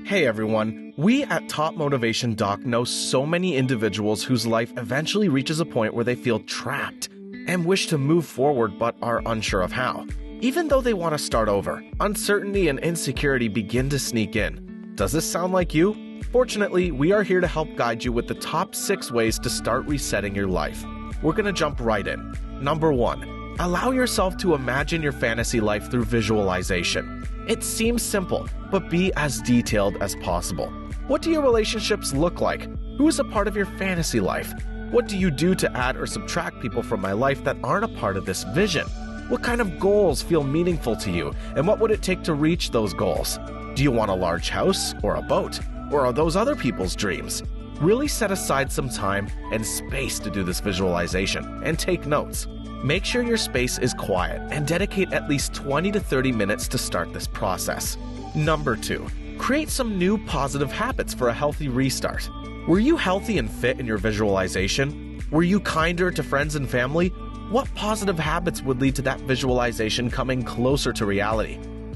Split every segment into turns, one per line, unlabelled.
Hey everyone, we at Top Motivation Doc know so many individuals whose life eventually reaches a point where they feel trapped and wish to move forward but are unsure of how. Even though they want to start over, uncertainty and insecurity begin to sneak in. Does this sound like you? Fortunately, we are here to help guide you with the top 6 ways to start resetting your life. We're going to jump right in. Number 1. Allow yourself to imagine your fantasy life through visualization. It seems simple, but be as detailed as possible. What do your relationships look like? Who is a part of your fantasy life? What do you do to add or subtract people from my life that aren't a part of this vision? What kind of goals feel meaningful to you, and what would it take to reach those goals? Do you want a large house or a boat? Or are those other people's dreams? Really set aside some time and space to do this visualization and take notes. Make sure your space is quiet and dedicate at least 20 to 30 minutes to start this process. Number 2. Create some new positive habits for a healthy restart. Were you healthy and fit in your visualization? Were you kinder to friends and family? What positive habits would lead to that visualization coming closer to reality?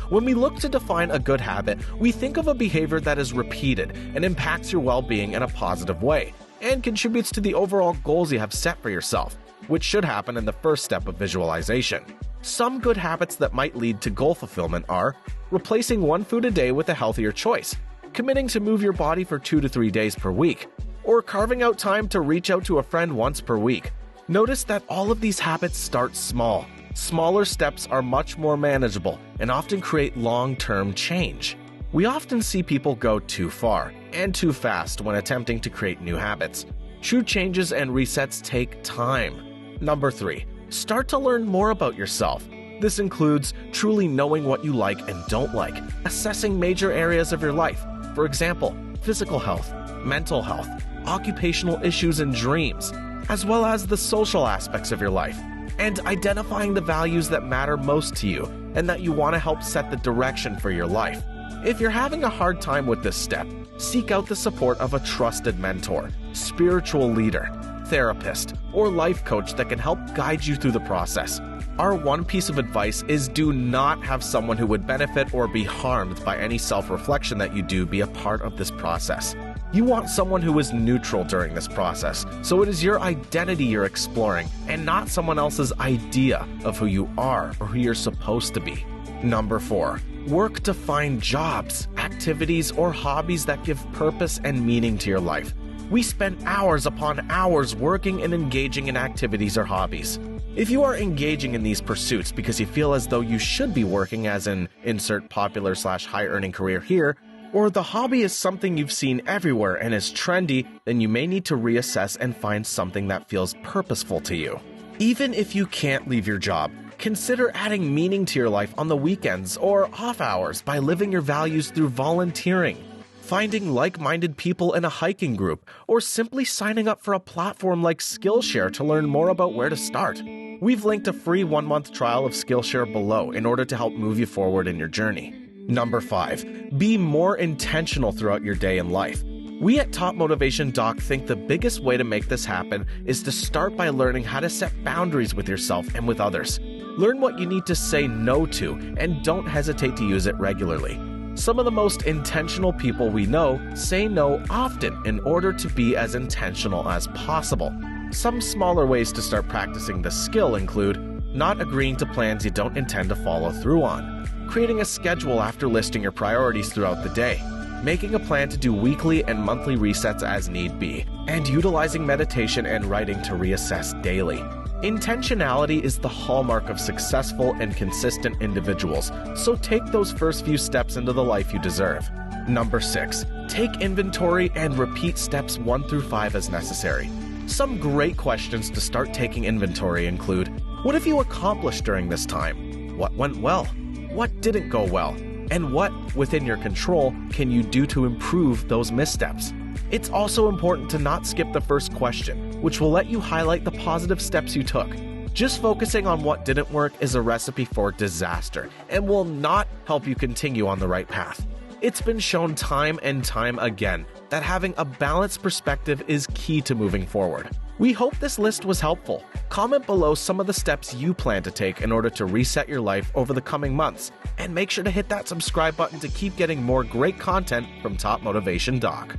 When we look to define a good habit, we think of a behavior that is repeated and impacts your well-being in a positive way and contributes to the overall goals you have set for yourself, which should happen in the first step of visualization. Some good habits that might lead to goal fulfillment are replacing one food a day with a healthier choice, committing to move your body for 2 to 3 days per week, or carving out time to reach out to a friend once per week. Notice that all of these habits start small. Smaller steps are much more manageable and often create long-term change. We often see people go too far and too fast when attempting to create new habits. True changes and resets take time. Number 3. Start to learn more about yourself. This includes truly knowing what you like and don't like, assessing major areas of your life, for example, physical health, mental health, occupational issues and dreams, as well as the social aspects of your life, and identifying the values that matter most to you and that you want to help set the direction for your life. If you're having a hard time with this step, seek out the support of a trusted mentor, spiritual leader, therapist, or life coach that can help guide you through the process. Our one piece of advice is do not have someone who would benefit or be harmed by any self-reflection that you do be a part of this process. You want someone who is neutral during this process, so it is your identity you're exploring and not someone else's idea of who you are or who you're supposed to be. Number 4. Work to find jobs, activities, or hobbies that give purpose and meaning to your life. We spend hours upon hours working and engaging in activities or hobbies. If you are engaging in these pursuits because you feel as though you should be working as an insert popular/high-earning career here, or the hobby is something you've seen everywhere and is trendy, then you may need to reassess and find something that feels purposeful to you. Even if you can't leave your job, consider adding meaning to your life on the weekends or off hours by living your values through volunteering, finding like-minded people in a hiking group, or simply signing up for a platform like Skillshare to learn more about where to start. We've linked a free 1-month trial of Skillshare below in order to help move you forward in your journey. Number 5. Be more intentional throughout your day and life. We at Top Motivation Doc think the biggest way to make this happen is to start by learning how to set boundaries with yourself and with others. Learn what you need to say no to and don't hesitate to use it regularly. Some of the most intentional people we know say no often in order to be as intentional as possible. Some smaller ways to start practicing this skill include not agreeing to plans you don't intend to follow through on, creating a schedule after listing your priorities throughout the day, making a plan to do weekly and monthly resets as need be, and utilizing meditation and writing to reassess daily. Intentionality is the hallmark of successful and consistent individuals, so take those first few steps into the life you deserve. Number 6. Take inventory and repeat steps 1 through 5 as necessary. Some great questions to start taking inventory include, what have you accomplished during this time? What went well? What didn't go well? And what, within your control, can you do to improve those missteps? It's also important to not skip the first question, which will let you highlight the positive steps you took. Just focusing on what didn't work is a recipe for disaster and will not help you continue on the right path. It's been shown time and time again that having a balanced perspective is key to moving forward. We hope this list was helpful. Comment below some of the steps you plan to take in order to reset your life over the coming months, And make sure to hit that subscribe button to keep getting more great content from Top Motivation Doc.